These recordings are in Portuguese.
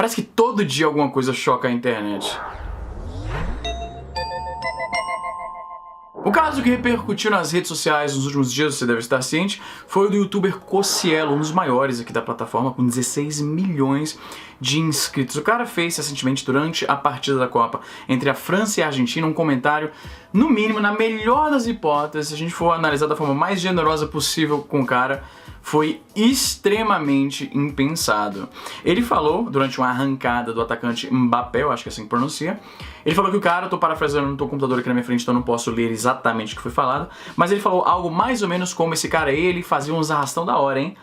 Parece que todo dia alguma coisa choca a internet. O caso que repercutiu nas redes sociais nos últimos dias, você deve estar ciente, foi o do youtuber Cocielo, um dos maiores aqui da plataforma, com 16 milhões de inscritos. O cara fez recentemente, durante a partida da Copa entre a França e a Argentina, um comentário, no mínimo, na melhor das hipóteses, se a gente for analisar da forma mais generosa possível com o cara, foi extremamente impensado. Ele falou, durante uma arrancada do atacante Mbappé, eu acho que é assim que pronuncia, ele falou que o cara, eu tô parafraseando, não tô com o computador aqui na minha frente, então não posso ler exatamente o que foi falado, mas ele falou algo mais ou menos como esse cara, ele fazia uns arrastão da hora, hein?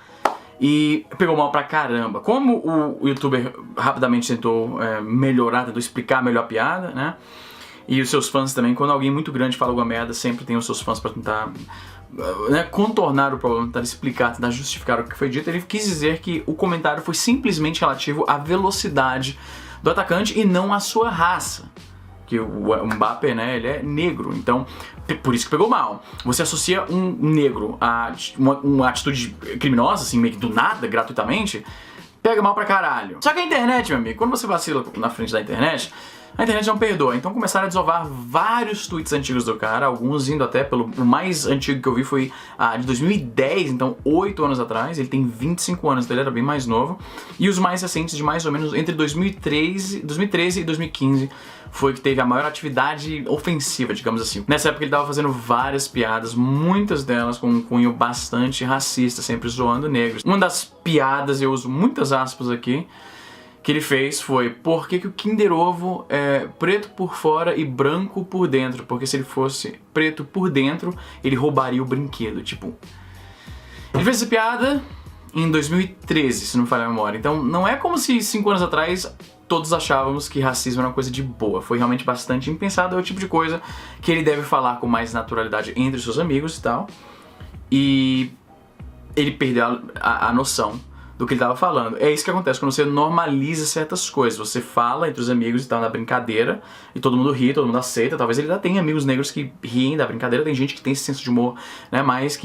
E pegou mal pra caramba. Como o youtuber rapidamente tentou melhorar, tentou explicar melhor a piada, né? E os seus fãs também, quando alguém muito grande fala alguma merda, sempre tem os seus fãs pra tentar contornar o problema, tentar explicar, tentar justificar o que foi dito. Ele quis dizer que o comentário foi simplesmente relativo à velocidade do atacante e não à sua raça. Que o Mbappé, né, ele é negro, então por isso que pegou mal. Você associa um negro a uma atitude criminosa, assim, meio que do nada, gratuitamente, pega mal pra caralho. Só que a internet, meu amigo, quando você vacila na frente da internet, a internet não perdoa. Então começaram a desovar vários tweets antigos do cara, alguns indo até pelo... O mais antigo que eu vi foi de 2010, então 8 anos atrás. Ele tem 25 anos, então ele era bem mais novo. E os mais recentes, de mais ou menos entre 2013 e 2015, foi que teve a maior atividade ofensiva, digamos assim. Nessa época ele tava fazendo várias piadas, muitas delas com um cunho bastante racista, sempre zoando negros. Uma das piadas, eu uso muitas aspas aqui, que ele fez foi: por que o Kinder Ovo é preto por fora e branco por dentro? Porque se ele fosse preto por dentro, ele roubaria o brinquedo. Tipo, ele fez essa piada em 2013, se não me falha a memória. Então não é como se 5 anos atrás todos achávamos que racismo era uma coisa de boa. Foi realmente bastante impensado, é o tipo de coisa que ele deve falar com mais naturalidade entre seus amigos e tal. E ele perdeu a noção do que ele estava falando. É isso que acontece quando você normaliza certas coisas. Você fala entre os amigos e tal, na brincadeira, e todo mundo ri, todo mundo aceita. Talvez ele ainda tenha amigos negros que riem da brincadeira. Tem gente que tem esse senso de humor, né, mais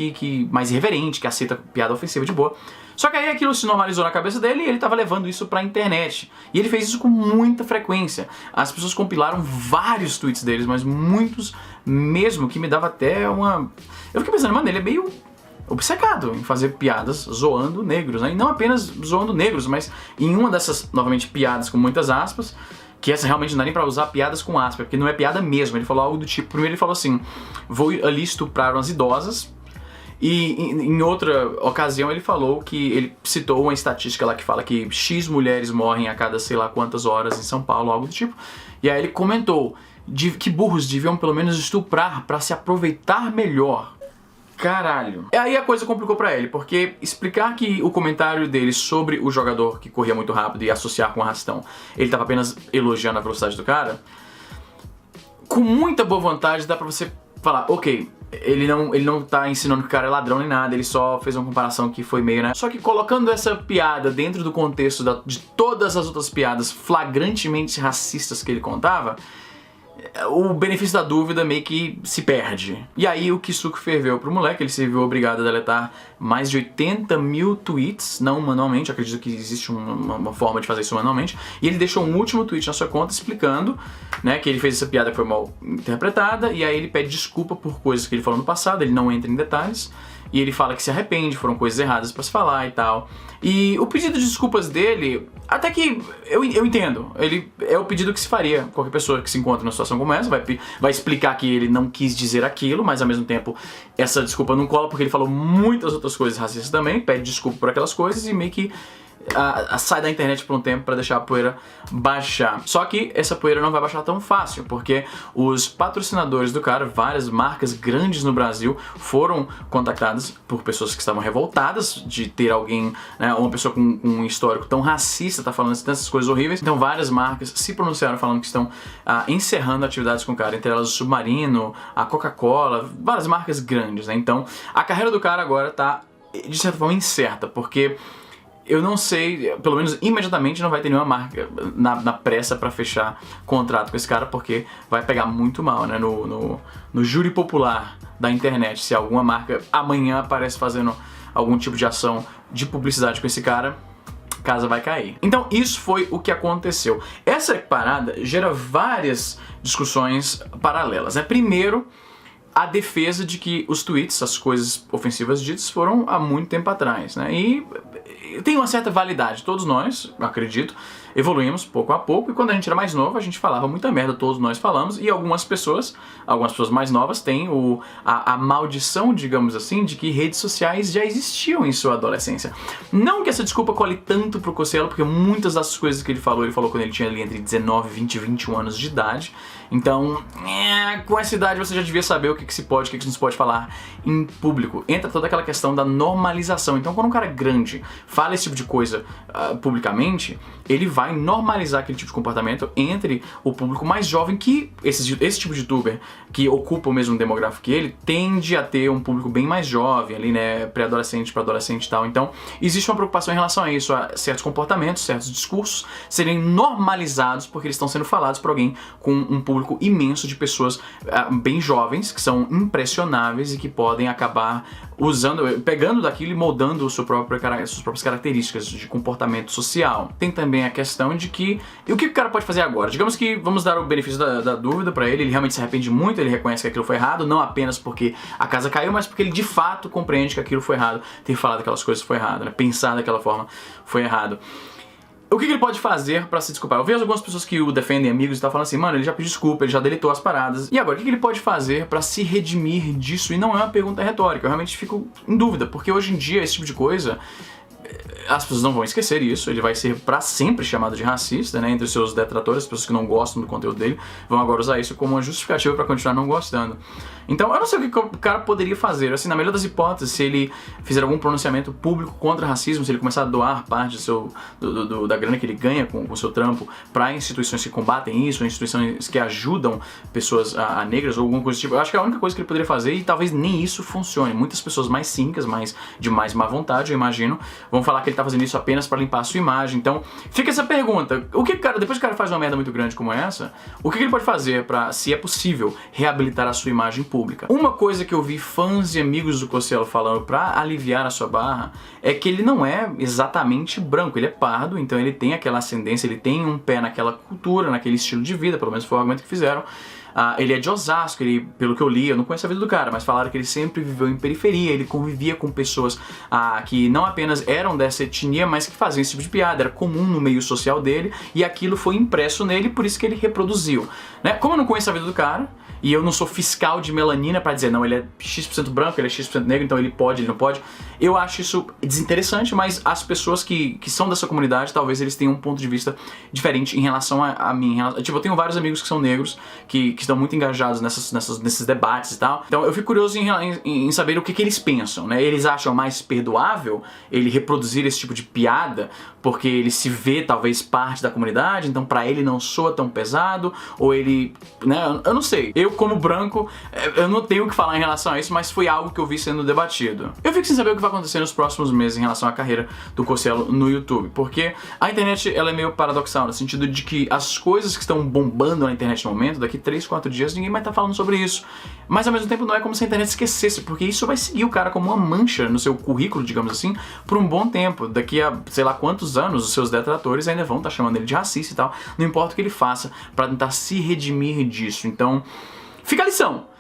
irreverente, que aceita piada ofensiva de boa. Só que aí aquilo se normalizou na cabeça dele e ele estava levando isso pra internet. E ele fez isso com muita frequência. As pessoas compilaram vários tweets deles, mas muitos mesmo, que me dava até uma... Eu fiquei pensando, mano, ele é meio obcecado em fazer piadas zoando negros, né? E não apenas zoando negros, mas em uma dessas, novamente, piadas com muitas aspas, que essa realmente não dá nem pra usar piadas com aspas, porque não é piada mesmo. Ele falou algo do tipo, primeiro ele falou assim: vou ali estuprar umas idosas. E em outra ocasião ele falou que ele citou uma estatística lá que fala que X mulheres morrem a cada sei lá quantas horas em São Paulo, algo do tipo. E aí ele comentou que burros deviam pelo menos estuprar pra se aproveitar melhor. Caralho. E aí a coisa complicou pra ele, porque explicar que o comentário dele sobre o jogador que corria muito rápido e associar com o arrastão, ele tava apenas elogiando a velocidade do cara, com muita boa vontade dá pra você falar, ok, ele não tá ensinando que o cara é ladrão nem nada, ele só fez uma comparação que foi meio, né? Só que colocando essa piada dentro do contexto de todas as outras piadas flagrantemente racistas que ele contava, o benefício da dúvida meio que se perde. E aí o Kisuko ferveu pro moleque, ele se viu obrigado a deletar mais de 80 mil tweets, não manualmente, acredito que existe uma forma de fazer isso manualmente, e ele deixou um último tweet na sua conta explicando, né, que ele fez essa piada que foi mal interpretada, e aí ele pede desculpa por coisas que ele falou no passado, ele não entra em detalhes, e ele fala que se arrepende, foram coisas erradas pra se falar e tal. E o pedido de desculpas dele, até que eu entendo, ele é o pedido que se faria. Qualquer pessoa que se encontra numa situação como essa vai explicar que ele não quis dizer aquilo, mas ao mesmo tempo essa desculpa não cola porque ele falou muitas outras coisas racistas também, pede desculpa por aquelas coisas e meio que sai da internet por um tempo pra deixar a poeira baixar. Só que essa poeira não vai baixar tão fácil, porque os patrocinadores do cara, várias marcas grandes no Brasil, foram contactadas por pessoas que estavam revoltadas de ter alguém, né, uma pessoa com um histórico tão racista, tá falando tantas coisas horríveis. Então várias marcas se pronunciaram falando que estão encerrando atividades com o cara, entre elas o Submarino, a Coca-Cola, várias marcas grandes, né? Então a carreira do cara agora tá de certa forma incerta, porque eu não sei, pelo menos imediatamente não vai ter nenhuma marca na pressa pra fechar contrato com esse cara, porque vai pegar muito mal, né, no júri popular da internet, se alguma marca amanhã aparece fazendo algum tipo de ação de publicidade com esse cara, casa vai cair. Então isso foi o que aconteceu. Essa parada gera várias discussões paralelas, né? Primeiro, a defesa de que os tweets, as coisas ofensivas ditas, foram há muito tempo atrás, né? E tem uma certa validade. Todos nós, acredito, evoluímos pouco a pouco, e quando a gente era mais novo, a gente falava muita merda, todos nós falamos, e algumas pessoas mais novas têm a maldição, digamos assim, de que redes sociais já existiam em sua adolescência. Não que essa desculpa cole tanto pro Cossielo, porque muitas das coisas que ele falou quando ele tinha ali entre 19, 20 e 21 anos de idade. Então, com essa idade você já devia saber o que se pode, o que não se pode falar em público. Entra toda aquela questão da normalização. Então, quando um cara grande fala esse tipo de coisa publicamente, ele vai normalizar aquele tipo de comportamento entre o público mais jovem, que esse tipo de youtuber, que ocupa o mesmo demográfico que ele, tende a ter um público bem mais jovem ali, né, pré-adolescente para adolescente e tal. Então, existe uma preocupação em relação a isso, a certos comportamentos, certos discursos serem normalizados porque eles estão sendo falados por alguém com um público imenso de pessoas bem jovens, que são impressionáveis e que podem acabar pegando daquilo e moldando suas próprias características de comportamento social. Tem também a questão de que, e o que o cara pode fazer agora? Digamos que vamos dar o benefício da dúvida pra ele realmente se arrepende muito, ele reconhece que aquilo foi errado, não apenas porque a casa caiu, mas porque ele de fato compreende que aquilo foi errado, ter falado aquelas coisas foi errado, né? Pensar daquela forma foi errado. O que ele pode fazer pra se desculpar? Eu vejo algumas pessoas que o defendem, amigos e tal, falando assim, mano, ele já pediu desculpa, ele já deletou as paradas. E agora, o que ele pode fazer pra se redimir disso? E não é uma pergunta retórica, eu realmente fico em dúvida, porque hoje em dia esse tipo de coisa, as pessoas não vão esquecer isso, ele vai ser pra sempre chamado de racista, né, entre os seus detratores, as pessoas que não gostam do conteúdo dele, vão agora usar isso como uma justificativa pra continuar não gostando. Então eu não sei o que o cara poderia fazer, assim, na melhor das hipóteses, se ele fizer algum pronunciamento público contra racismo, se ele começar a doar parte da grana que ele ganha com o seu trampo pra instituições que combatem isso, instituições que ajudam pessoas negras ou alguma coisa do tipo, eu acho que é a única coisa que ele poderia fazer, e talvez nem isso funcione. Muitas pessoas mais cínicas, de mais má vontade, eu imagino, vão falar que ele tá fazendo isso apenas pra limpar a sua imagem. Então fica essa pergunta, depois que o cara faz uma merda muito grande como essa, o que ele pode fazer pra, se é possível, reabilitar a sua imagem pública? Uma coisa que eu vi fãs e amigos do Cossielo falando pra aliviar a sua barra é que ele não é exatamente branco, ele é pardo, então ele tem aquela ascendência, ele tem um pé naquela cultura, naquele estilo de vida, pelo menos foi o argumento que fizeram. Ele é de Osasco, pelo que eu li, eu não conheço a vida do cara, mas falaram que ele sempre viveu em periferia, ele convivia com pessoas que não apenas eram dessa etnia, mas que faziam esse tipo de piada, era comum no meio social dele, e aquilo foi impresso nele, por isso que ele reproduziu, né? Como eu não conheço a vida do cara, e eu não sou fiscal de melanina pra dizer, não, ele é X% branco, ele é X% negro, então ele pode, ele não pode. Eu acho isso desinteressante, mas as pessoas que são dessa comunidade, talvez eles tenham um ponto de vista diferente em relação a mim. Tipo, eu tenho vários amigos que são negros, que estão muito engajados nesses debates e tal. Então eu fico curioso em saber o que eles pensam, né? Eles acham mais perdoável ele reproduzir esse tipo de piada, porque ele se vê talvez parte da comunidade, então pra ele não soa tão pesado, ou ele, né, eu não sei. Eu, como branco, eu não tenho o que falar em relação a isso, mas foi algo que eu vi sendo debatido. Eu fico sem saber o que vai acontecer nos próximos meses em relação à carreira do Cossielo no YouTube, porque a internet, ela é meio paradoxal, no sentido de que as coisas que estão bombando na internet no momento, daqui 3, 4 dias ninguém vai estar falando sobre isso. Mas ao mesmo tempo não é como se a internet esquecesse, porque isso vai seguir o cara como uma mancha no seu currículo, digamos assim, por um bom tempo. Daqui a sei lá quantos anos os seus detratores ainda vão estar chamando ele de racista e tal, não importa o que ele faça pra tentar se redimir disso. Então, fica a lição.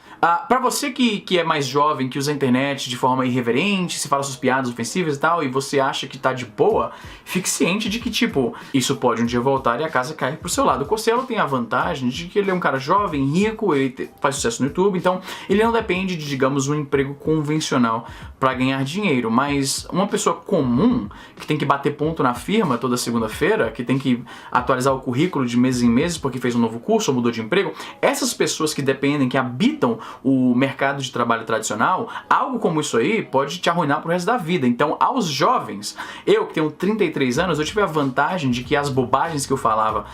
Pra você que é mais jovem, que usa a internet de forma irreverente, se fala suas piadas ofensivas e tal, e você acha que tá de boa, fique ciente de que, tipo, isso pode um dia voltar e a casa cair pro seu lado. O Cossielo tem a vantagem de que ele é um cara jovem, rico, ele faz sucesso no YouTube, então ele não depende de, digamos, um emprego convencional pra ganhar dinheiro, mas uma pessoa comum, que tem que bater ponto na firma toda segunda-feira, que tem que atualizar o currículo de meses em meses porque fez um novo curso ou mudou de emprego, essas pessoas que dependem, que habitam o mercado de trabalho tradicional, algo como isso aí pode te arruinar pro resto da vida. Então, aos jovens, eu que tenho 33 anos, eu tive a vantagem de que as bobagens que eu falava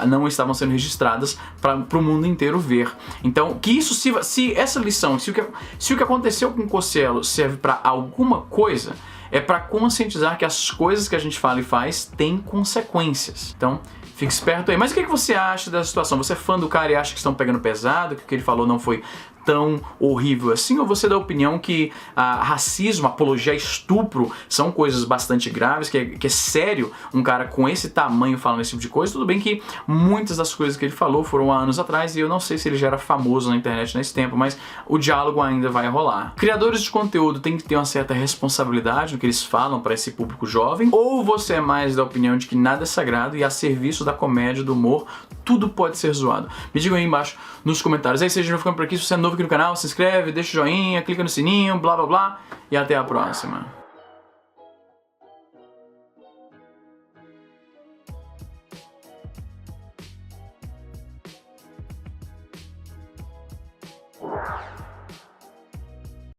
não estavam sendo registradas para o mundo inteiro ver. Então, que isso se essa lição, se o que aconteceu com o Cossielo serve para alguma coisa, é para conscientizar que as coisas que a gente fala e faz têm consequências. Então, fique esperto aí. Mas o que você acha dessa situação? Você é fã do cara e acha que estão pegando pesado, que o que ele falou não foi tão horrível assim? Ou você dá a opinião que racismo, apologia a estupro são coisas bastante graves, que é sério um cara com esse tamanho falando esse tipo de coisa? Tudo bem que muitas das coisas que ele falou foram há anos atrás e eu não sei se ele já era famoso na internet nesse tempo, mas o diálogo ainda vai rolar. Criadores de conteúdo têm que ter uma certa responsabilidade no que eles falam para esse público jovem? Ou você é mais da opinião de que nada é sagrado e a serviço da comédia, do humor, tudo pode ser zoado? Me digam aí embaixo nos comentários. Aí, seja ficando por aqui, se você é novo aqui no canal, se inscreve, deixa o joinha, clica no sininho, blá blá blá, e até a próxima.